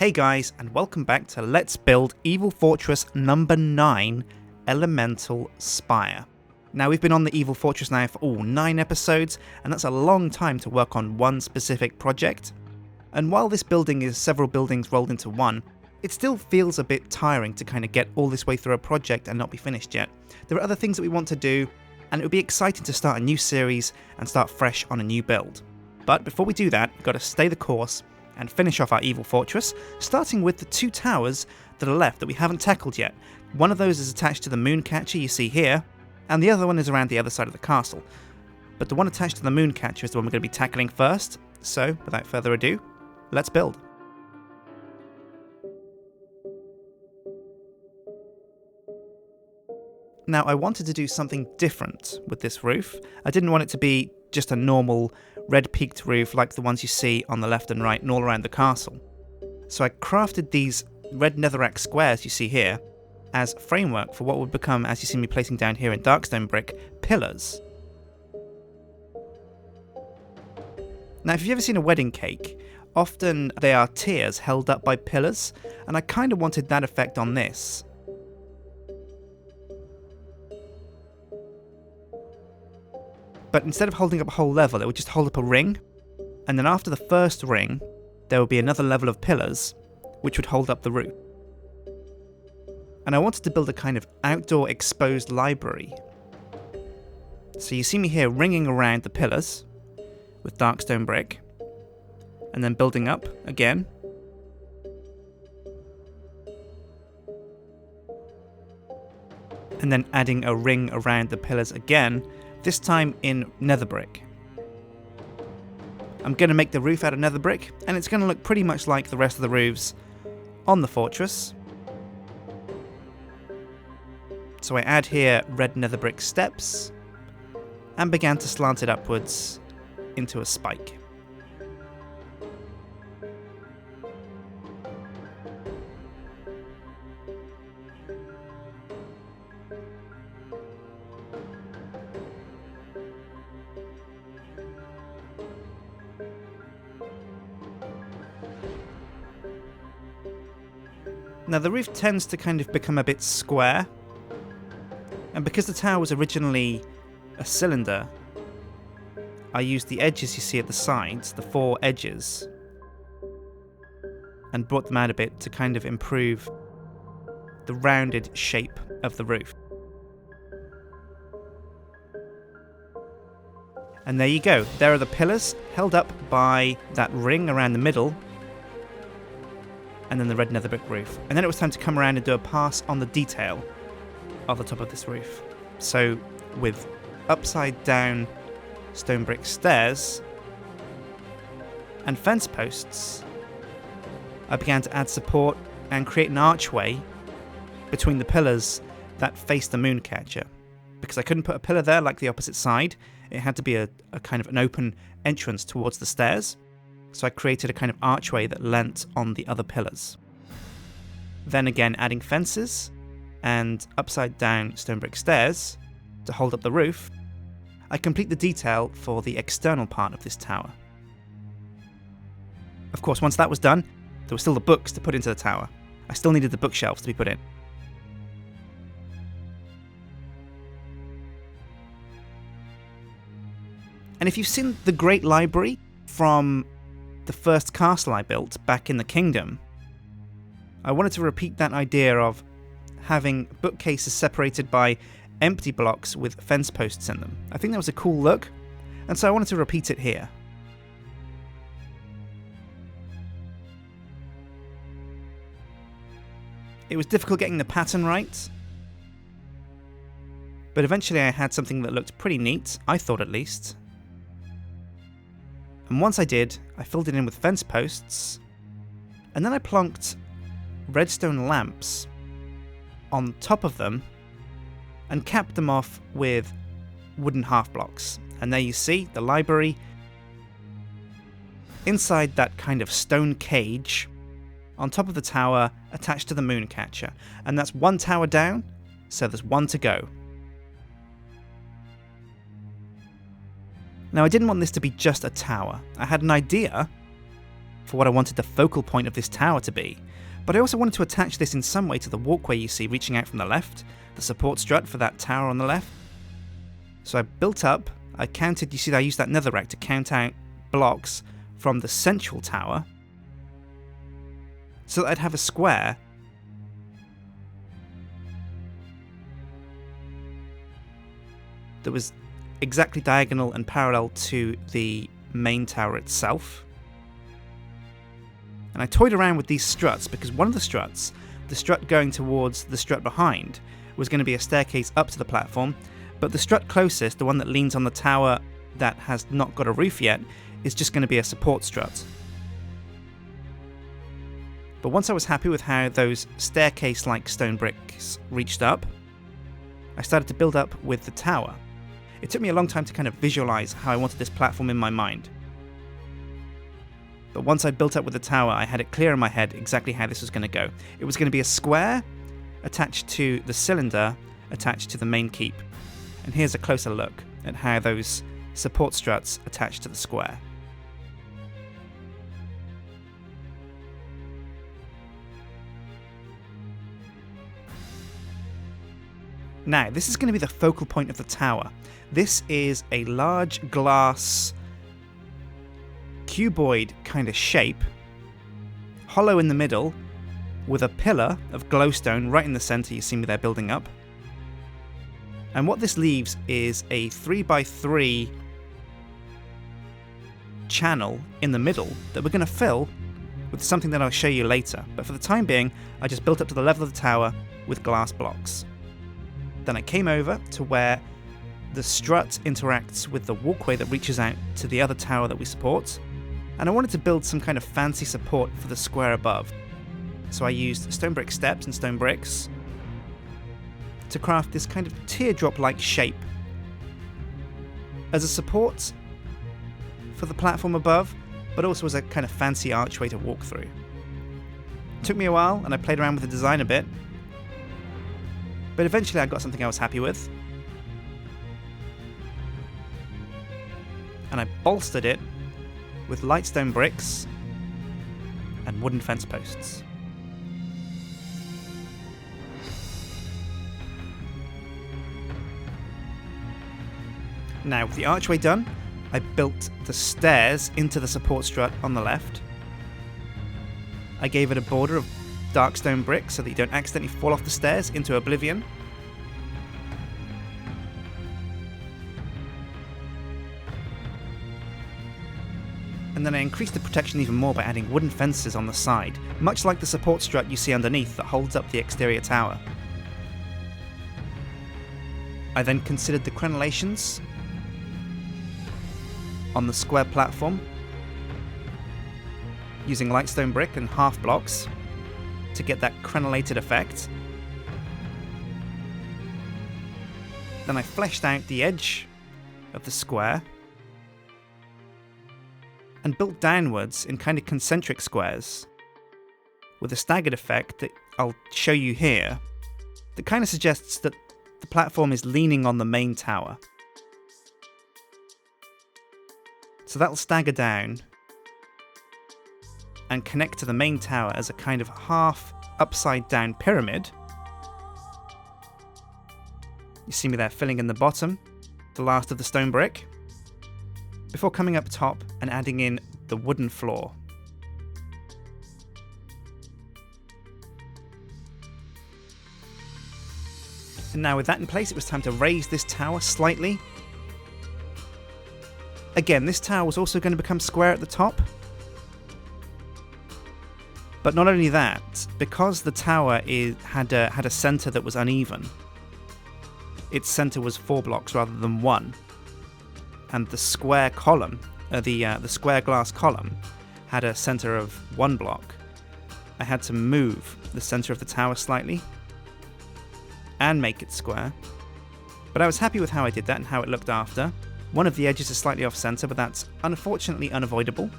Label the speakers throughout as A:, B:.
A: Hey guys, and welcome back to Let's Build Evil Fortress number 9, Elemental Spire. Now we've been on the Evil Fortress now for 9 episodes, and that's a long time to work on one specific project. And while this building is several buildings rolled into one, it still feels a bit tiring to kind of get all this way through a project and not be finished yet. There are other things that we want to do, and it would be exciting to start a new series and start fresh on a new build. But before we do that, we've got to stay the course and finish off our Evil Fortress, starting with the 2 towers that are left that we haven't tackled yet. One of those is attached to the moon catcher you see here, and the other one is around the other side of the castle. But the one attached to the moon catcher is the one we're going to be tackling first, so without further ado, let's build. Now I wanted to do something different with this roof. I didn't want it to be just a normal red peaked roof like the ones you see on the left and right and all around the castle. So I crafted these red netherrack squares you see here as framework for what would become, as you see me placing down here in darkstone brick, pillars. Now if you've ever seen a wedding cake, often they are tiers held up by pillars, and I kind of wanted that effect on this. But instead of holding up a whole level, it would just hold up a ring, and then after the first ring, there would be another level of pillars, which would hold up the roof. And I wanted to build a kind of outdoor exposed library. So you see me here ringing around the pillars with darkstone brick, and then building up again. And then adding a ring around the pillars again, this time in nether brick. I'm going to make the roof out of nether brick, and it's going to look pretty much like the rest of the roofs on the fortress. So I add here red nether brick steps, and began to slant it upwards into a spike. Now the roof tends to kind of become a bit square, and because the tower was originally a cylinder, I used the edges you see at the sides, the 4 edges, and brought them out a bit to kind of improve the rounded shape of the roof. And there you go, there are the pillars held up by that ring around the middle, and then the red nether brick roof. And then it was time to come around and do a pass on the detail of the top of this roof. So with upside down stone brick stairs and fence posts, I began to add support and create an archway between the pillars that face the moon catcher. Because I couldn't put a pillar there like the opposite side, it had to be a kind of an open entrance towards the stairs. So I created a kind of archway that leant on the other pillars. Then again adding fences and upside down stone brick stairs to hold up the roof, I complete the detail for the external part of this tower. Of course, once that was done, there were still the books to put into the tower. I still needed the bookshelves to be put in. And if you've seen the Great Library from the first castle I built back in the kingdom, I wanted to repeat that idea of having bookcases separated by empty blocks with fence posts in them. I think that was a cool look, and so I wanted to repeat it here. It was difficult getting the pattern right, but eventually I had something that looked pretty neat, I thought at least. And once I did, I filled it in with fence posts, and then I plonked redstone lamps on top of them and capped them off with wooden half blocks. And there you see the library inside that kind of stone cage on top of the tower attached to the moon catcher. And that's 1 tower down, so there's 1 to go. Now I didn't want this to be just a tower. I had an idea for what I wanted the focal point of this tower to be, but I also wanted to attach this in some way to the walkway you see reaching out from the left, the support strut for that tower on the left. So I built up, I counted, you see I used that netherrack to count out blocks from the central tower, so that I'd have a square that was exactly diagonal and parallel to the main tower itself. And I toyed around with these struts because one of the struts, the strut going towards the strut behind, was going to be a staircase up to the platform, but the strut closest, the one that leans on the tower that has not got a roof yet, is just going to be a support strut. But once I was happy with how those staircase-like stone bricks reached up, I started to build up with the tower. It took me a long time to kind of visualize how I wanted this platform in my mind. But once I built up with the tower, I had it clear in my head exactly how this was going to go. It was going to be a square attached to the cylinder attached to the main keep. And here's a closer look at how those support struts attach to the square. Now, this is going to be the focal point of the tower. This is a large glass cuboid kind of shape, hollow in the middle, with a pillar of glowstone right in the center. You see me there building up. And what this leaves is a 3x3 channel in the middle that we're going to fill with something that I'll show you later. But for the time being, I just built up to the level of the tower with glass blocks. Then I came over to where the strut interacts with the walkway that reaches out to the other tower that we support, and I wanted to build some kind of fancy support for the square above. So I used stone brick steps and stone bricks to craft this kind of teardrop-like shape as a support for the platform above, but also as a kind of fancy archway to walk through. It took me a while, and I played around with the design a bit, but eventually I got something I was happy with, and I bolstered it with light stone bricks and wooden fence posts. Now, with the archway done, I built the stairs into the support strut on the left. I gave it a border of dark stone bricks so that you don't accidentally fall off the stairs into oblivion. And then I increased the protection even more by adding wooden fences on the side, much like the support strut you see underneath that holds up the exterior tower. I then considered the crenellations on the square platform, using light stone brick and half blocks to get that crenellated effect. Then I fleshed out the edge of the square and built downwards in kind of concentric squares with a staggered effect that I'll show you here that kind of suggests that the platform is leaning on the main tower. So that'll stagger down and connect to the main tower as a kind of half upside down pyramid. You see me there filling in the bottom, the last of the stone brick, before coming up top and adding in the wooden floor. And now with that in place, it was time to raise this tower slightly. Again, this tower was also going to become square at the top. But not only that, because the tower had a centre that was uneven, its centre was 4 blocks rather than 1. And the square column, the square glass column, had a centre of 1 block. I had to move the centre of the tower slightly and make it square. But I was happy with how I did that and how it looked after. One of the edges is slightly off centre, but that's unfortunately unavoidable.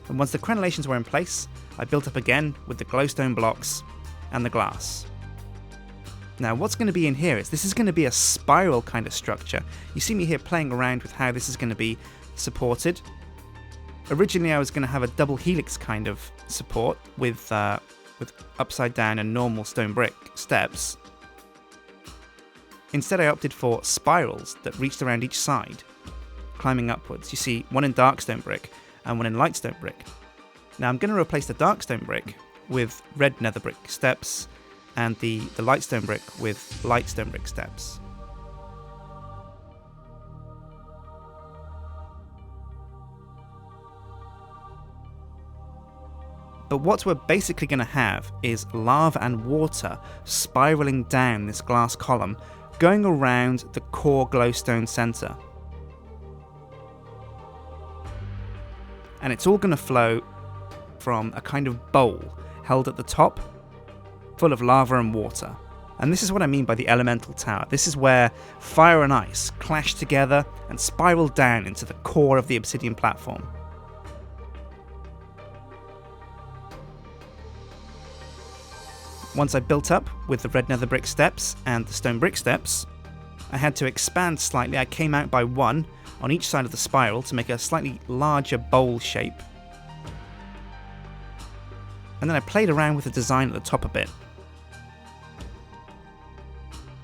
A: And once the crenellations were in place, I built up again with the glowstone blocks and the glass. Now what's going to be in here is this is going to be a spiral kind of structure. You see me here playing around with how this is going to be supported. Originally I was going to have a double helix kind of support with upside down and normal stone brick steps. Instead I opted for spirals that reached around each side, climbing upwards. You see one in dark stone brick and one in light stone brick. Now I'm going to replace the dark stone brick with red nether brick steps and the light stone brick with light stone brick steps. But what we're basically going to have is lava and water spiraling down this glass column, going around the core glowstone center. And it's all going to flow from a kind of bowl held at the top, full of lava and water. And this is what I mean by the elemental tower. This is where fire and ice clash together and spiral down into the core of the obsidian platform. Once I built up with the red nether brick steps and the stone brick steps, I had to expand slightly. I came out by one on each side of the spiral to make a slightly larger bowl shape. And then I played around with the design at the top a bit,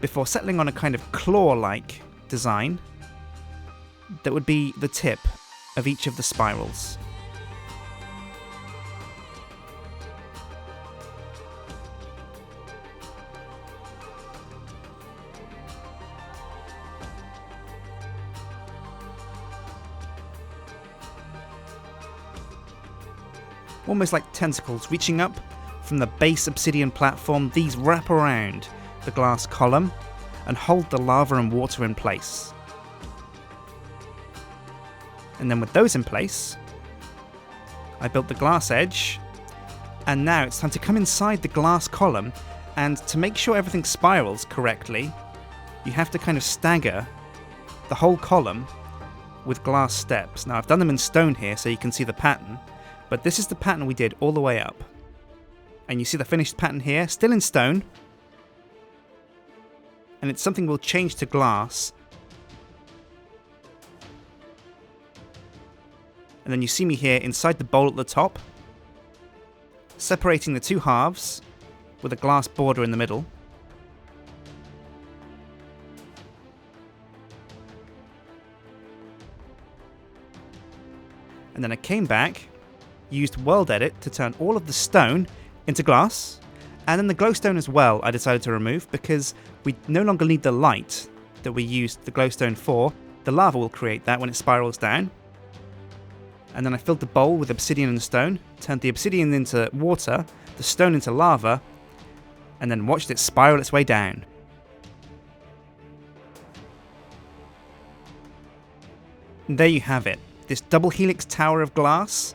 A: before settling on a kind of claw-like design that would be the tip of each of the spirals. Almost like tentacles reaching up from the base obsidian platform. These wrap around the glass column and hold the lava and water in place. And then with those in place, I built the glass edge, and now it's time to come inside the glass column, and to make sure everything spirals correctly, you have to kind of stagger the whole column with glass steps. Now I've done them in stone here so you can see the pattern, but this is the pattern we did all the way up. And you see the finished pattern here, still in stone. And it's something we'll change to glass. And then you see me here inside the bowl at the top, separating the two halves with a glass border in the middle. And then I came back, used World Edit to turn all of the stone into glass, and then the glowstone as well I decided to remove because we no longer need the light that we used the glowstone for. The lava will create that when it spirals down. And then I filled the bowl with obsidian and stone, turned the obsidian into water, the stone into lava, and then watched it spiral its way down. And there you have it, this double helix tower of glass,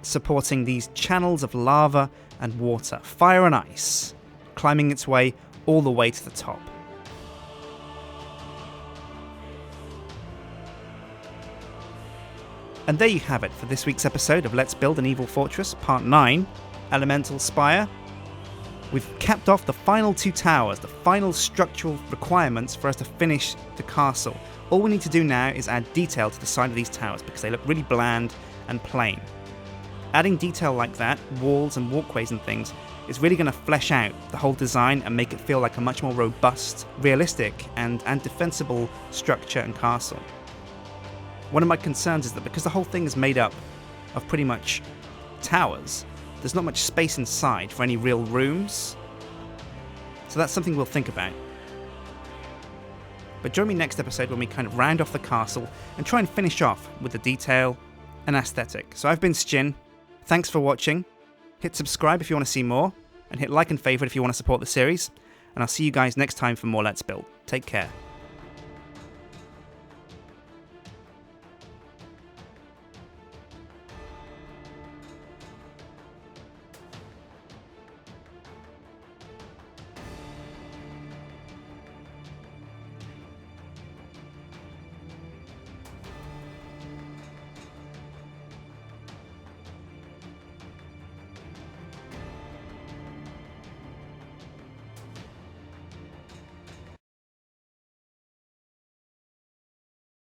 A: supporting these channels of lava and water, fire and ice, climbing its way all the way to the top. And there you have it for this week's episode of Let's Build an Evil Fortress, Part 9, Elemental Spire. We've capped off the final two towers, the final structural requirements for us to finish the castle. All we need to do now is add detail to the side of these towers because they look really bland and plain. Adding detail like that, walls and walkways and things, is really going to flesh out the whole design and make it feel like a much more robust, realistic and defensible structure and castle. One of my concerns is that because the whole thing is made up of pretty much towers, there's not much space inside for any real rooms. So that's something we'll think about. But join me next episode when we kind of round off the castle and try and finish off with the detail and aesthetic. So I've been Sjin. Thanks for watching. Hit subscribe if you want to see more, and hit like and favourite if you want to support the series. And I'll see you guys next time for more Let's Build. Take care.